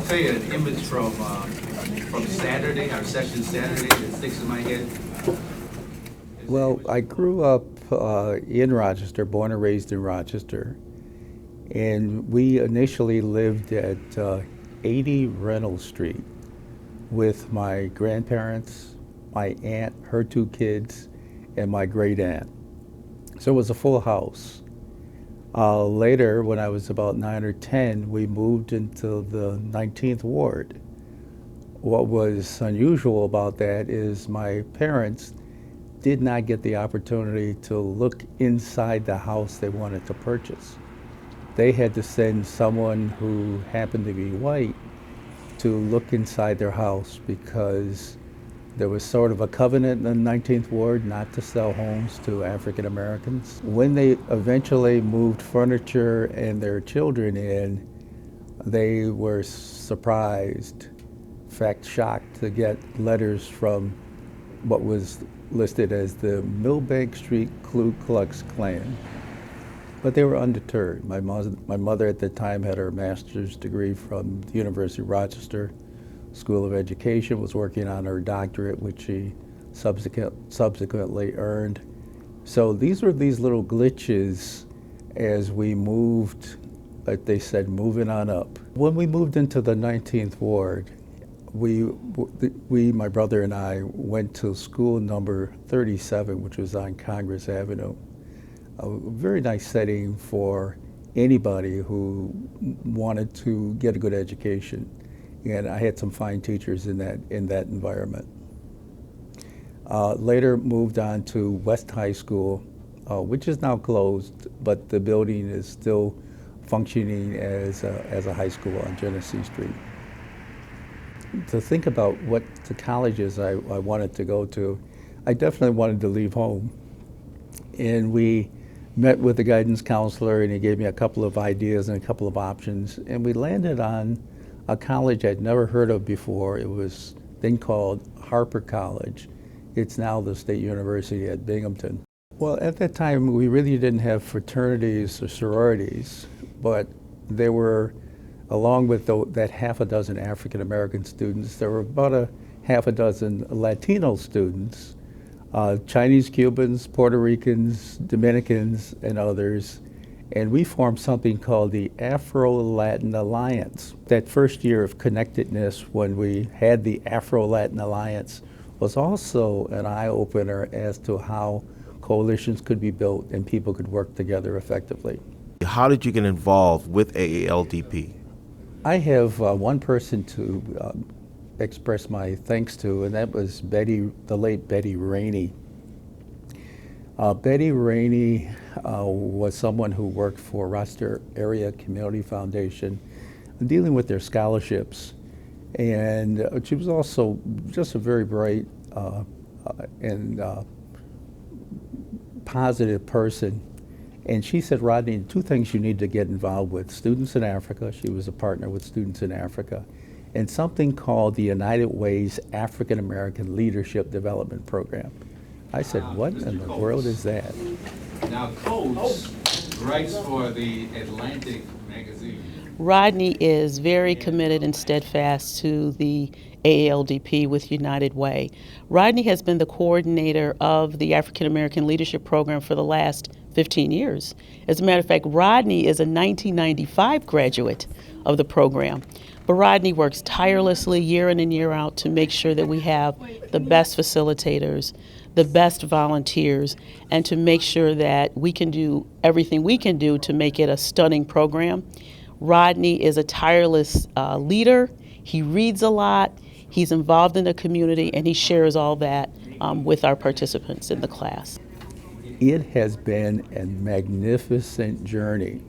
tell you an image from Saturday, our session Saturday, that sticks in my head. Well, I grew up in Rochester, born and raised in Rochester, and we initially lived at 80 Reynolds Street with my grandparents, my aunt, her two kids, and my great aunt. So it was a full house. Later, when I was about 9 or 10, we moved into the 19th Ward. What was unusual about that is my parents did not get the opportunity to look inside the house they wanted to purchase. They had to send someone who happened to be white to look inside their house because there was sort of a covenant in the 19th Ward not to sell homes to African Americans. When they eventually moved furniture and their children in, they were surprised, in fact shocked, to get letters from what was listed as the Millbank Street Ku Klux Klan. But they were undeterred. My mother at the time had her master's degree from the University of Rochester School of Education, was working on her doctorate, which she subsequently earned. So these were these little glitches as we moved, like they said, moving on up. When we moved into the 19th Ward, my brother and I went to school number 37, which was on Congress Avenue. A very nice setting for anybody who wanted to get a good education. And I had some fine teachers in that environment. Later moved on to West High School, which is now closed, but the building is still functioning as a high school on Genesee Street. To think about what the colleges I wanted to go to, I definitely wanted to leave home. And we met with the guidance counselor, and he gave me a couple of ideas and a couple of options, and we landed on a college I'd never heard of before. It was then called Harper College. It's now the State University at Binghamton. Well, at that time, we really didn't have fraternities or sororities, but there were, along with that half a dozen African American students, there were about a half a dozen Latino students, Chinese, Cubans, Puerto Ricans, Dominicans, and others. And we formed something called the Afro-Latin Alliance. That first year of connectedness when we had the Afro-Latin Alliance was also an eye-opener as to how coalitions could be built and people could work together effectively. How did you get involved with AALDP? I have one person to express my thanks to, and that was the late Betty Rainey. Betty Rainey was someone who worked for Rochester Area Community Foundation, dealing with their scholarships. And she was also just a very bright and positive person. And she said, Rodney, two things you need to get involved with: Students in Africa. She was a partner with Students in Africa, and something called the United Way's African American Leadership Development Program. I said, what in the world is that? Now, Coach writes for the Atlantic magazine. Rodney is very committed and steadfast to the AALDP with United Way. Rodney has been the coordinator of the African American Leadership Program for the last 15 years. As a matter of fact, Rodney is a 1995 graduate of the program. But Rodney works tirelessly year in and year out to make sure that we have the best facilitators, the best volunteers, and to make sure that we can do everything we can do to make it a stunning program. Rodney is a tireless leader. He reads a lot. He's involved in the community, and he shares all that with our participants in the class. It has been a magnificent journey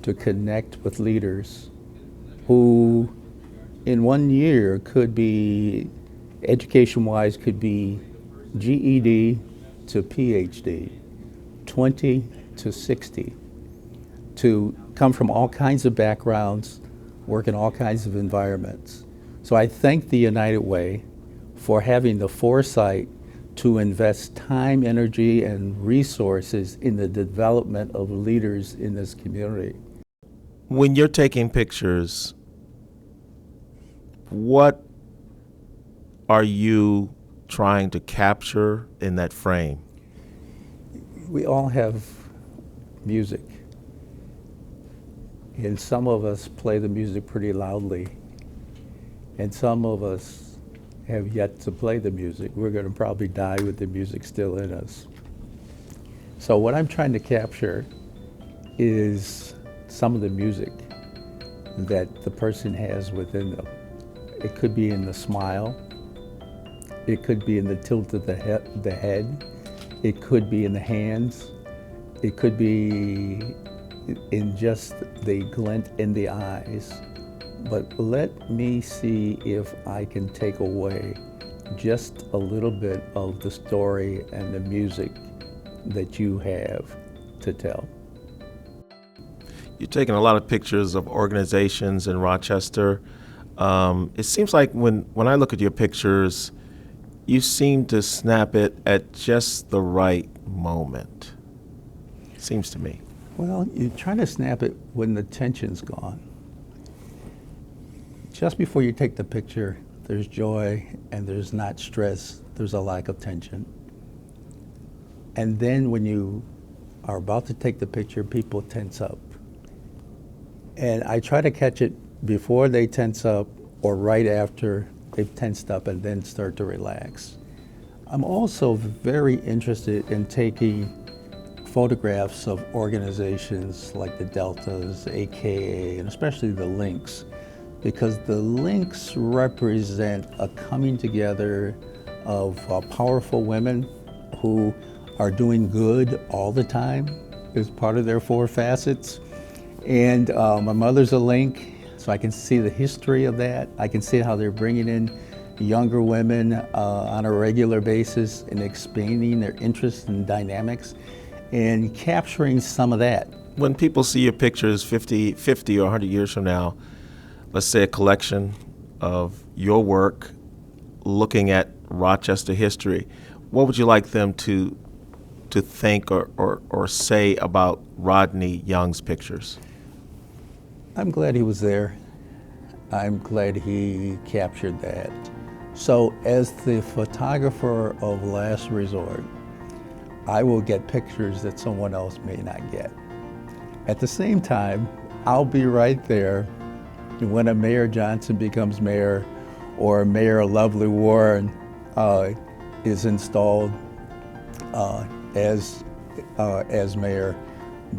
to connect with leaders who in 1 year could be, education-wise, could be GED to PhD, 20 to 60, to come from all kinds of backgrounds, work in all kinds of environments. So I thank the United Way for having the foresight to invest time, energy, and resources in the development of leaders in this community. When you're taking pictures, What are you trying to capture in that frame? We all have music, and some of us play the music pretty loudly, and some of us have yet to play the music. We're going to probably die with the music still in us. So what I'm trying to capture is some of the music that the person has within them. It could be in the smile, it could be in the tilt of the head, it could be in the hands, it could be in just the glint in the eyes. But let me see if I can take away just a little bit of the story and the music that you have to tell. You're taking a lot of pictures of organizations in Rochester. It seems like when I look at your pictures, you seem to snap it at just the right moment. Seems to me. Well, you try to snap it when the tension's gone. Just before you take the picture, there's joy and there's not stress, there's a lack of tension. And then when you are about to take the picture, people tense up. And I try to catch it before they tense up or right after they've tensed up and then start to relax. I'm also very interested in taking photographs of organizations like the Deltas, AKA, and especially the Links, because the Links represent a coming together of powerful women who are doing good all the time as part of their four facets. And my mother's a Link, so I can see the history of that. I can see how they're bringing in younger women on a regular basis and expanding their interests and dynamics and capturing some of that. When people see your pictures 50 or 100 years from now, let's say a collection of your work looking at Rochester history, what would you like them to think or say about Rodney Young's pictures? I'm glad he was there. I'm glad he captured that. So as the photographer of last resort, I will get pictures that someone else may not get. At the same time, I'll be right there when a Mayor Johnson becomes mayor or Mayor Lovely Warren is installed as mayor,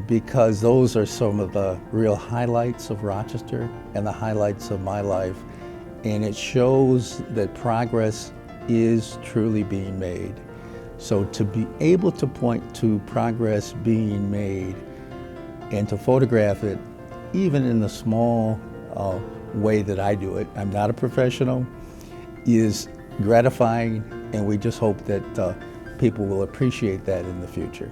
because those are some of the real highlights of Rochester and the highlights of my life. And it shows that progress is truly being made. So to be able to point to progress being made and to photograph it, even in the small way that I do it, I'm not a professional, is gratifying, and we just hope that people will appreciate that in the future.